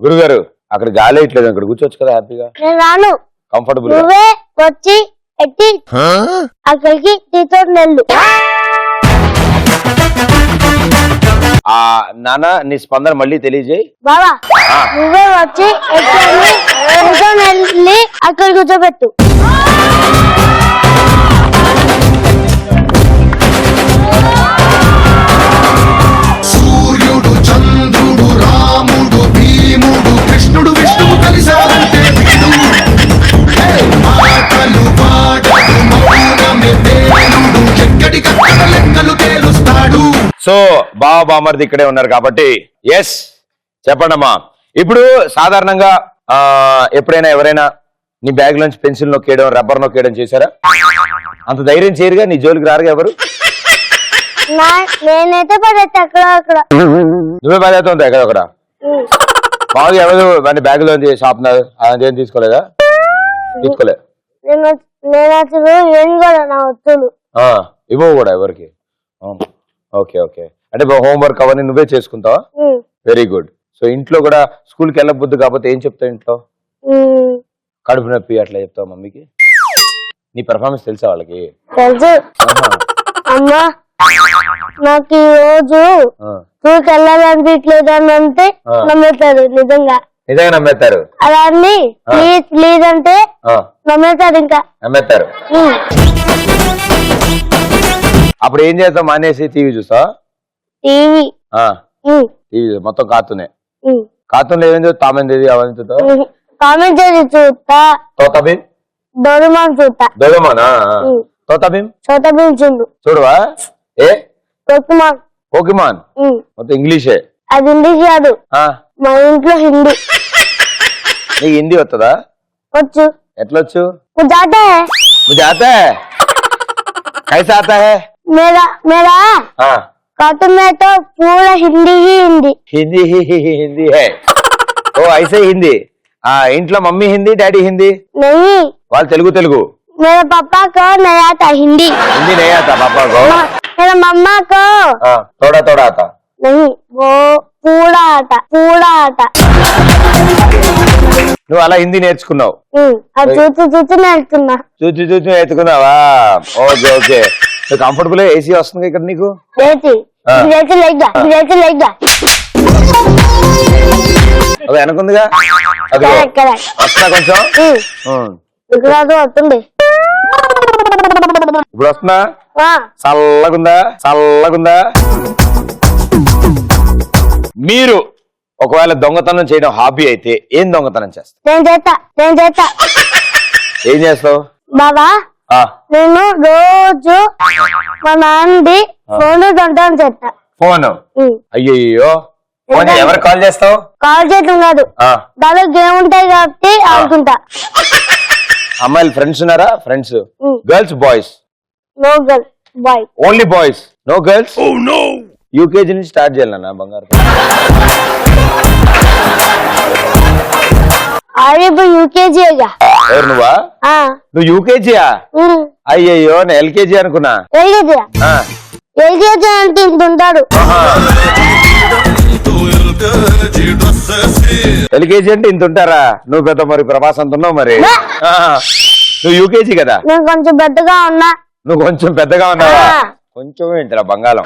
గురుగారు అక్కడ గాలి ఇట్లేదు, అక్కడ కూర్చోవచ్చు కదా హ్యాపీగా. నేను రాను, కంఫర్టబుల్ నువ్వే వచ్చి ఎట్టి అక్కడికి తీసుకెళ్ళు. నాన్న నీ స్పందన మళ్ళీ తెలియజేయి. బాబా నువ్వే వచ్చి వెళ్ళి అక్కడ కూర్చోబెట్టు. సూర్యుడు చంద్రుడు రాముడు భీముడు కృష్ణుడు విష్ణువు కలిసారంటే మాటలు పాటలు మౌనమే దేవుడు ఎక్కడికక్కడ లెక్కలు తేలుస్తాడు. సో బావ బామర్ది ఇక్కడే ఉన్నారు కాబట్టి ఎస్ చెప్పండమ్మా. ఇప్పుడు సాధారణంగా ఎప్పుడైనా ఎవరైనా నీ బ్యాగ్ లోంచి పెన్సిల్ నొక్కేయడం రబ్బర్ నొక్కేయడం చేశారా? అంత ధైర్యం చేయరుగా, నీ జోలికి రారుగా ఎవరు? నేనైతే పడేస్తా అక్కడ. నువ్వే బాధ్యత ఉంది ఎక్కడొక్కడ. బాగా ఎవరు వాడి బ్యాగ్ లోంచి షాప్నర్ అదేం తీసుకోలేదా? తీసుకోలే. నేను అసలు ఏం కూడా నా వస్తువులు ఇవ్వవు కూడా ఎవరికి. ఓకే ఓకే, అంటే హోంవర్క్ అవన్నీ నువ్వే చేసుకుంటావా? Very good. సో ఇంట్లో కూడా స్కూల్కి వెళ్ళబుద్దు కాకపోతే ఏం చెప్తావు ఇంట్లో? కడుపు నొప్పి అట్లా చెప్తావు మమ్మీకి? నీ పెర్ఫార్మెన్స్ తెలుసా వాళ్ళకి? తెలుసు. అమ్మా నాకు ఈ రోజు స్కూల్కి వెళ్ళాలనిపించలేదు అని అంటే నమ్ముతారు. నిజంగా నిజంగా నమ్మేస్తారు. అలాన్ని ప్లీజ్ ప్లీజ్ అంటే నమ్మేస్తారు. ఇంకా నమ్మేస్తారు. అప్పుడు ఏం చేస్తావు? మానేసి టీవీ చూస్తా? టీవీ టీవీ మొత్తం కార్టూనే. కార్టూన్లో ఏమేం చూస్తా? తామేది అవన్నీ చూస్తా? కామెంటరీ చూస్తా. తోతాబీన్ డోరేమాన్ చూస్తా. డోరేమానా? తోతాబీన్ చోటాబీన్ చూడవా? ఏ పోకిమాన్? పోకిమాన్ మొత్తం ఇంగ్లీషే. అది ఇంగ్లీష్ కాదు, మా ఇంట్లో హిందీ. నీకు హిందీ వస్తుందా? వచ్చు. ఎట్లా వచ్చు? मुझे आता है. मुझे आता है? कैसा आता है? मेरा कार्टून में तो पूरा हिंदी ही हिंदी. हिंदी ही हिंदी है. ओ ऐसे हिंदी. इंట్లో मम्मी हिंदी डैडी हिंदी नहीं, వాళ్ళు తెలుగు తెలుగు. मेरे पापा को नहीं आता हिंदी. हिंदी नहीं आता पापा को? मेरा मम्मा को थोड़ा थोड़ा आता. नहीं, वो पूरा आता, पूरा आता. నువ్వు అలా హిందీ నేర్చుకున్నావు? చూసి చూసి నేర్చుకున్నా. చూసి చూసి నేర్చుకున్నావా? Okay okay. కంఫర్టబుల్ ఏసీ వస్తుంది ఇక్కడ నీకు? వెనకుందిగా వస్తున్నా కొంచెం. వస్తుంది ఇప్పుడు వస్తున్నా. చల్లగుందా? చల్లగుందా? మీరు ఒకవేళ దొంగతనం చేయడం హాబీ అయితే ఏం దొంగతనం చేస్తా? నేను చేస్తా. ఏం చేస్తావు బాబా? నేను రోజు మా నాన్నది ఫోన్ దొంగతనం చేస్తా. ఫోన్? అయ్యో ఫోన్ ఎవరు కాల్ చేస్తావు? కాల్ చేయడం కాదు, దానిలో గేమ్ ఉంటాయి కాబట్టి ఆడుకుంటా. అమ్మాయిలు ఫ్రెండ్స్ ఉన్నారా? Friends girls boys? No girl boy, only boys, no girls. UKG నుంచి స్టార్ట్ చేయాలన్నా బంగారు. ఇప్పుడు యూకేజీగా. ఎవరు నువ్వా? నువ్వు యూకేజీయా? అయ్యయ్యో నేను ఎల్కేజీ అనుకున్నా. ఎల్కేజీ అంటే ఇంటుంటాడు. ఎల్కేజీ అంటే ఇంత ఉంటారా? నువ్వు పెద్ద మరి ప్రభాస్ అంటున్నావు మరి. నువ్వు యూకేజీ కదా? నేను కొంచెం పెద్దగా ఉన్నా. నువ్వు కొంచెం పెద్దగా ఉన్నావా? కొంచెం ఏంటిరా బంగాళం.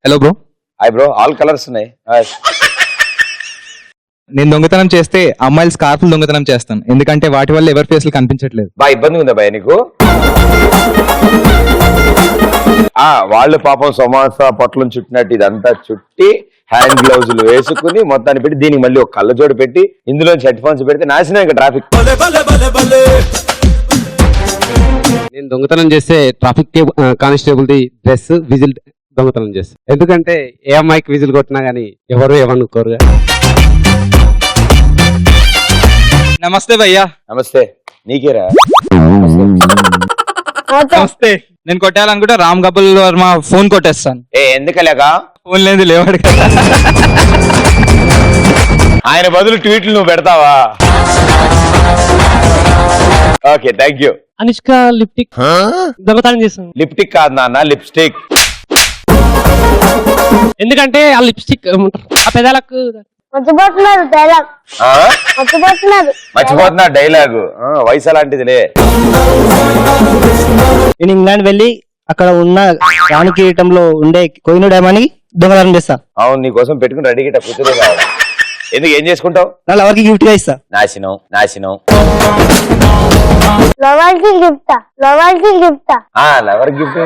Hello bro. Hi bro. All colours ఉన్నాయి. నేను దొంగతనం చేస్తే అమ్మాయిల స్కార్ఫ్లు దొంగతనం చేస్తాను, ఎందుకంటే వాటి వల్ల ఎవరి ఫేస్లు కనిపించట్లేదు. బాగా ఇబ్బంది ఉందా భయ నీకు? వాళ్ళు పాపం సమోసా పొట్లం చుట్టినట్టు ఇదంతా చుట్టి హ్యాండ్ గ్లౌజులు వేసుకుని మొత్తాన్ని పెట్టి దీనికి మళ్ళీ ఒక కళ్ళజోడు పెట్టి ఇందులో హెడ్ ఫోన్స్ పెడితే నాశనం ఇంకా ట్రాఫిక్. నేను దొంగతనం చేస్తే traffic constable the dress whistle దొంగతనం చేస్తా, ఎందుకంటే ఏ అమ్మాయికి విజిల్ కొట్టినా గానీ ఎవరు ఏమనుకోరుగా. నమస్తే భయ్యా. నమస్తే. నీకేరా? నమస్తే. నేను కొట్టాలనుకుంటే రామ్ కపుల్ వర్మ ఫోన్ కొట్టేస్తాను. ఎందుకలేక? ఫోన్ లేదు లేవాడు కదా. ఆయన బదులు ట్వీట్లు నువ్వు పెడతావా? Okay thank you. అనుష్క లిప్టిక్ దొంగతనం చేస్తాను. లిప్టిక్ కాదు నాన్న, లిప్స్టిక్. ఎందుకంటే ఆ లిప్స్టిక్ ఆ పెదాలకు మర్చిపోతున్నారు డైలాగ్, ఆ? మర్చిపోతున్నారు. మర్చిపోతున్నా డైలాగు వయసు అలాంటిదిలే. నేను ఇంగ్లాండ్ వెళ్ళి అక్కడ ఉన్న రాణి కిరీటంలో ఉండే కోహినూర్ డైమండ్ దొంగతనం చేస్తా. అవును, నీ కోసం పెట్టుకుని రెడీగా కూతురే కావాలి. ఎందుకు ఏం చేసుకుంటావు? నా లవర్కి గిఫ్ట్ గా ఇస్తా. నాశనం నాశనం. లవర్కి గిఫ్ట్, లవర్కి గిఫ్ట్. లవర్ గిఫ్ట్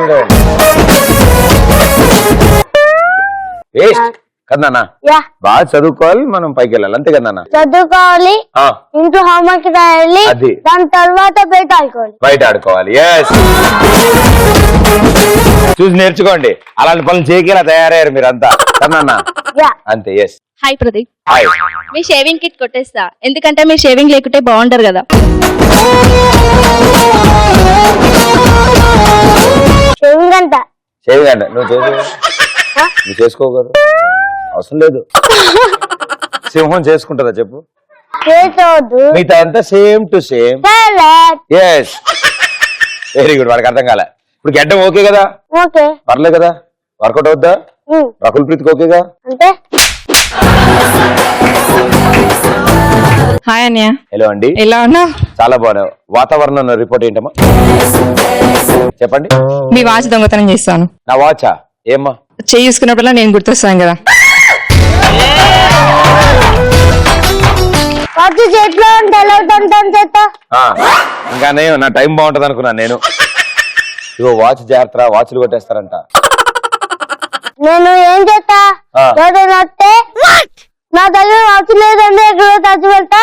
కదన్నా. యా, బాగా చదువుకోవాలి, మనం పైకి వెళ్ళాలి, అంతే కదన్నా. చదువుకోవాలి, ఇంట్లో హోంవర్క్ రాయాలి, అది. దాని తర్వాత బయట ఆడుకోవాలి. బయట ఆడుకోవాలి. ఎస్, చూసి నేర్చుకోండి. అలాంటి పనులు చేయకేలా తయారయ్యారు మీరంతా కదన్నా. యా, అంతే. ఎస్. Hi Pradeep, hi. మీ షేవింగ్ కిట్ కొట్టేస్తా, ఎందుకంటే మీరు షేవింగ్ లేకుంటే బాగుంటారు కదా. షేవింగ్ అంట. షేవింగ్ అంట. నువ్వు చేసుకోగలరు, అవసరం లేదు. సింహం చేసుకుంటుందా చెప్పు? చేసుకోవద్దు. మిగతా అంతా same to same. Yes, very good. వాడికి అర్థం కాలే. ఇప్పుడు గడ్డం ఓకే కదా? ఓకే, పర్లేదు కదా? వర్కౌట్ అవుద్దా? రకుల్ ప్రీతికి ఓకేగా? అంటే హాయ్ అన్నయ్య, హలో అండి, ఎలా ఉన్నా? చాలా బాగున్నావు. వాతావరణం రిపోర్ట్ ఏంటమ్మా చెప్పండి. మీ వాచ్ దొంగతనం చేస్తాను. నా వాచా? ఏమ్మా? చేయి చూసుకున్నప్పుడల్లా నేను గుర్తొస్తాను కదా. వచ్చి చేతిలో ఉంటే ఎలా ఉంటాను చేత. ఇంకా నేను నా టైం బాగుంటది అనుకున్నాను నేను. ఇగో వాచ్ జాగ్రత్త, వాచ్లు కొట్టేస్తారంట. నేను ఏం చేస్తా? ఏదైనా వస్తే నా దగ్గర వాచ్ లేదంటే ఎక్కడో తెచ్చి వెళ్తా,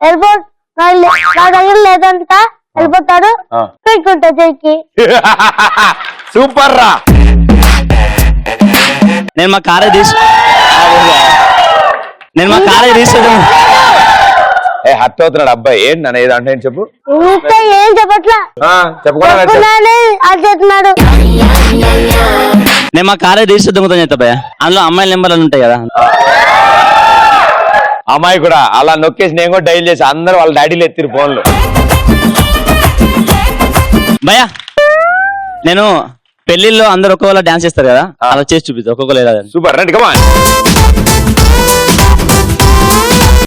వెళ్ళిపో. నా దగ్గర లేదంట వెళ్ళిపోతాడు, పెట్టుకుంటా చెయ్యి. సూపర్ రా. నేను మా కారే తీసుకుంటాను. హర్ట్ అవుతున్నాడు అబ్బాయి. ఏంటి నన్ను ఏదో అంటే చెప్పు. ఇంకా ఏం చెప్పట్లా, చెప్పకుండా అది చెప్తున్నాడు. నేను మా కారే రిజిస్టర్ దొంగతనం చేస్తా భయ్యా. అందులో అమ్మాయిల నెంబర్లు ఉంటాయి కదా. అమ్మాయి కూడా అలా నొక్కేసి నేను కూడా డైల్ చేసి అందరూ వాళ్ళ డాడీలు ఎత్తిరు ఫోన్లు. భయ్యా నేను పెళ్లిల్లో అందరు ఒక్కొక్కరు డాన్స్ చేస్తారు కదా, అలా చేసి చూపిస్తా ఒక్కొక్కరు. సూపర్, రండి కమాన్.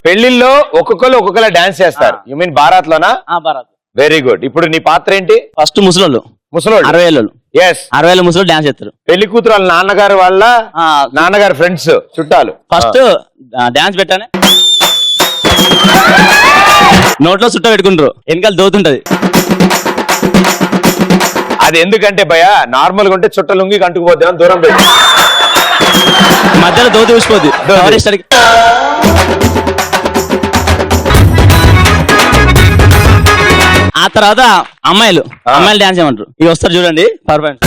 పెళ్లిల్లో ఒక్కొక్కరు డాన్స్ చేస్తారు. యు మీన్ బారాత్ లోనా? భారత్. Very good. ఇప్పుడు నీ పాత్ర ఏంటి? ఫస్ట్ ముసలోళ్ళు, ముసలోళ్ళు, 60 ఏళ్ళు. ఎస్, 60 ఏళ్ళ ముసలోళ్ళు డాన్స్ చేస్తారు. పెళ్లి కూతురు వాళ్ళ నాన్నగారు వాళ్ళ నాన్నగారు ఫ్రెండ్స్ చుట్టాలు. ఫస్ట్ డాన్స్ పెట్టానే నోట్లో చుట్ట పెట్టుకుంటారు, వెనకాల దోతుంటది. అది ఎందుకంటే భయ నార్మల్ గా ఉంటే చుట్ట లుంగి కంటుకుపోద్దాం, దూరం పెట్టి మధ్యలో దోతి ఊసిపోద్ది. ఆ తర్వాత అమ్మాయిలు డాన్స్ చేయమంటారు. ఇవి వస్తారు చూడండి, పర్ఫెక్ట్.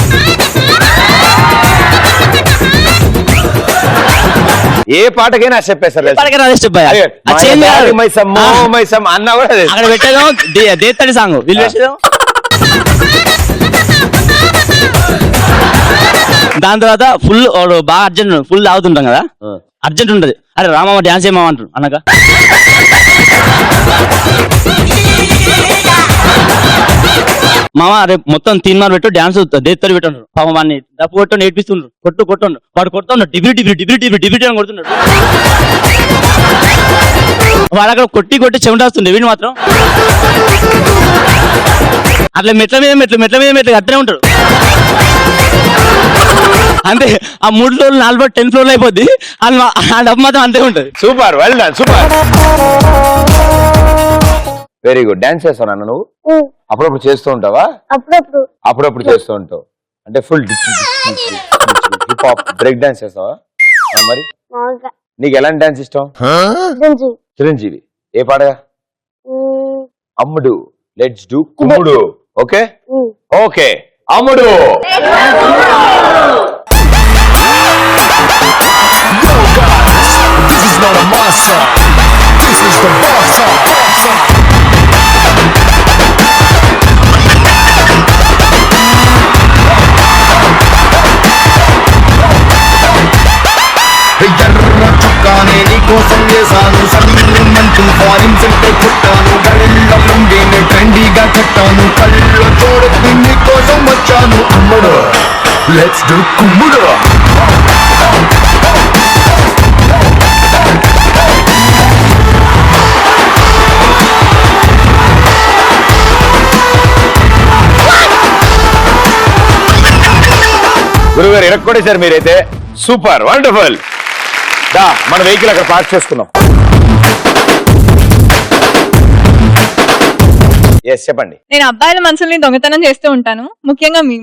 ఏ పాటకైనా చెప్పేస్తారు అన్నా కూడా అక్కడ పెట్టేదో దేత్తడి సాంగ్, వీళ్ళు వేసేదో. దాని తర్వాత ఫుల్ బాగా అర్జెంట్, ఫుల్ తాగుతుంటాం కదా, అర్జెంట్ ఉంటది. అరే రామమ్మ డాన్స్ చేయమా అంటారు అనగా. మామ రేపు మొత్తం తీన్మార్ పెట్టు, డాన్స్ దేత్తడి పెట్టంటారు. పాపం వాడిని డప్పు కొట్టు నేర్పిస్తుండ్రు, కొట్టు వాడు కొడుతున్నాడు, డిబిటీ అని కొడుతున్నాడు. వాడు అక్కడ కొట్టి చెమట వస్తుంది, వీడిని మాత్రం అట్లా మెట్ల మీద అట్లనే ఉంటాడు. అంతే, ఆ 3 ఫ్లోర్లు 4 ఫ్లోర్ 10 ఫ్లోర్లు అయిపోద్ది. ఆ డబ్బు మాత్రం అంతే ఉంటది. Super, well done, super, very good. Dance చేస్తావు అన్న నువ్వు? అప్పుడప్పుడు చేస్తూ ఉంటావా? అప్పుడప్పుడు చేస్తూ ఉంటావు అంటే full hip hop break dance చేస్తావా? మరి నీకు ఎలాంటి డాన్స్ ఇష్టం? చిరంజీవి. ఏ పాటగా? అమ్ముడు. లెట్స్ డూ కుమ్ముడు. ఓకే ఓకే, అమ్ముడు. This is not a mass song. This is the boss song. ఎర్ర చుక్కానే నీకోసం వేసాను, సన్నిమంటూ ఫారిన్ సెంటే కొట్టాను, గళ్ళ లుంగిని ట్రెండీగా కట్టాను, కళ్ళ చూడకు నీకోసం వచ్చాను. అమ్ముడు Let's do Kumuda. గురుగారు ఇరక్కొడేశారు మీరైతే. Super, wonderful. దా మన వెహికల్ అక్కడ పార్క్ చేసుకున్నాం. ఎస్ చెప్పండి. నేను అబ్బాయిల మనసుల్ని దొంగతనం చేస్తూ ఉంటాను, ముఖ్యంగా మీ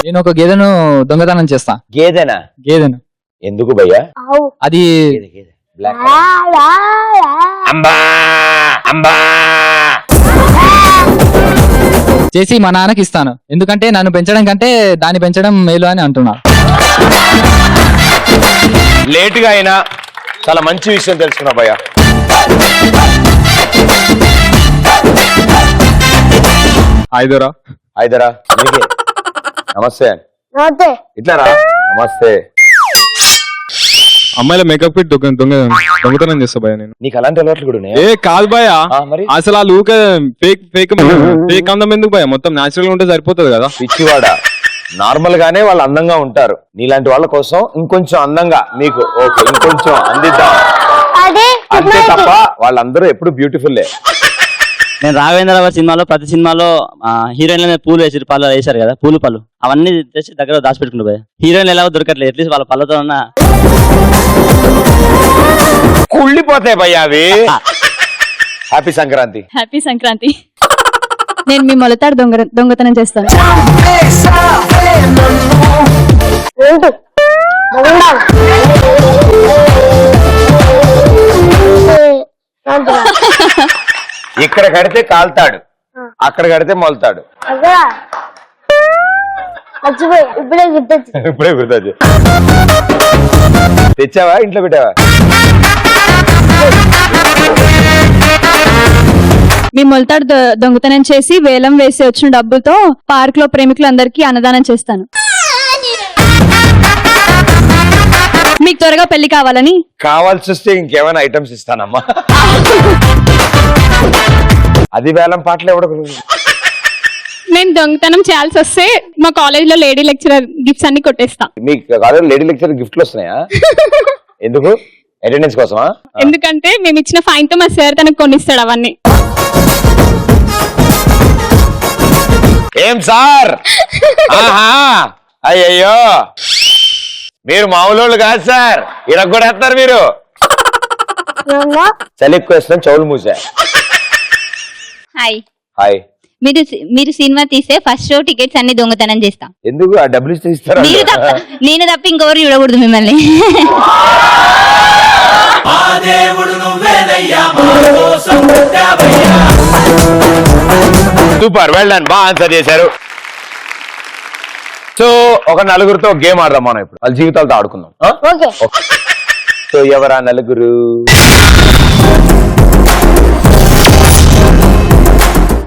నేను ఒక గేదెను దొంగతనం చేస్తా. గేదెనా? గేదెను. ఎందుకు భయ్యా? ఆవు. అది బ్లాక్ రా, రా, రా. అంబా అంబా. చేసి మా నాన్నకి ఇస్తాను. ఎందుకంటే నన్ను పెంచడం కంటే దాన్ని పెంచడం మేలు అని అంటున్నా. లేట్ గా అయినా చాలా మంచి విషయం తెలుసుకున్నా భయ్యా. ఐదరా హైదరా నీకే. నమస్తే. నోతే. ఇట్లా రా. నమస్తే. అమ్మాయిల మేకప్ కిట్ దొంగతనం చేస్తా భయ నేను. నీకు అలాంటి అలవాట్లు కూడా ఉన్నాయా? ఏ కాదు భయ, మరి అసలు ఆ లూక ఫేక్ ఫేక్ ఫేక్ అందం ఎందుకు భయ, మొత్తం న్యాచురల్ గా ఉంటే సరిపోతుంది కదా. పిచ్చివాడ, నార్మల్ గానే వాళ్ళు అందంగా ఉంటారు. నీలాంటి వాళ్ళ కోసం ఇంకొంచెం అందంగా మీకు ఓకే ఇంకొంచెం అందిద్దాం అదే అంతే తప్ప వాళ్ళందరూ ఎప్పుడు బ్యూటిఫుల్లే. నేను రాఘవేంద్ర సినిమాలో ప్రతి సినిమాలో హీరోయిన్ల మీద పూలు వేసి పళ్ళు వేశారు కదా, పూలు పళ్ళు అవన్నీ తెచ్చి దగ్గర దాచిపెట్టుకుంటూ పోయా. హీరోయిన్లు ఎలాగో దొరకట్లేదు, అట్లీస్ట్ వాళ్ళ పళ్ళతో ఉన్న కుళ్ళిపోతాయి భయ్యా అవి. హ్యాపీ సంక్రాంతి. హ్యాపీ సంక్రాంతి. నేను మీ మొలతాడు దొంగతనం చేస్తాను. ఏంటి దొంగ? ఇక్కడ కడితే కాల్తాడు, అక్కడ కడితే మొలతాడు. అక్కడ మర్చిపోయి ఇప్పుడే గుర్తొచ్చి. ఇప్పుడే గుర్తొచ్చు. తెచ్చావా ఇంట్లో పెట్టావా? మీ మొలతాడు దొంగతనం చేసి వేలం వేసి వచ్చిన డబ్బుతో పార్క్ లో ప్రేమికులందరికీ అన్నదానం చేస్తాను. మీకు త్వరగా పెళ్లి కావాలని. కావాల్సి వస్తే ఇంకేమైనా ఐటమ్స్ ఇస్తానమ్మా. అది వేలం పాటలు ఎవడ. నేను దొంగతనం చేయాల్సి వస్తే మా కాలేజ్ లో లేడీ లెక్చరర్ గిఫ్ట్స్ అన్ని కొట్టేస్తా. మీకు కాలేజ్ లేడీ లెక్చర్ గిఫ్ట్లు వస్తున్నాయా? ఎందుకు? అటెండెన్స్ కోసమా? ఎందుకంటే మేము ఇచ్చిన ఫైన్ తో మా సార్ తనకు కొనిస్తాడు అవన్నీ. ఏం సార్? ఆహా అయ్యయ్యో, మీరు మామూలు కాదు సార్, ఇరగొడేస్తారు మీరు. చలి ఎక్కువ వేస్తున్నాం, చెవులు మూసా. Hi hi. మీరు సినిమా తీస్తే ఫస్ట్ షో టికెట్స్ అన్ని దొంగతనం చేస్తా. ఎందుకు? ఆ డబ్బులు ఇస్తే ఇస్తారా? నేను తప్ప ఇంకెవరు చూడకూడదు మిమ్మల్ని. సూపర్, వెల్ డన్, బాగా ఆన్సర్ చేశారు. సో ఒక నలుగురితో గేమ్ ఆడదాం మనం ఇప్పుడు, వాళ్ళ జీవితాలతో ఆడుకుందాం. ఓకే. సో ఎవరా నలుగురు?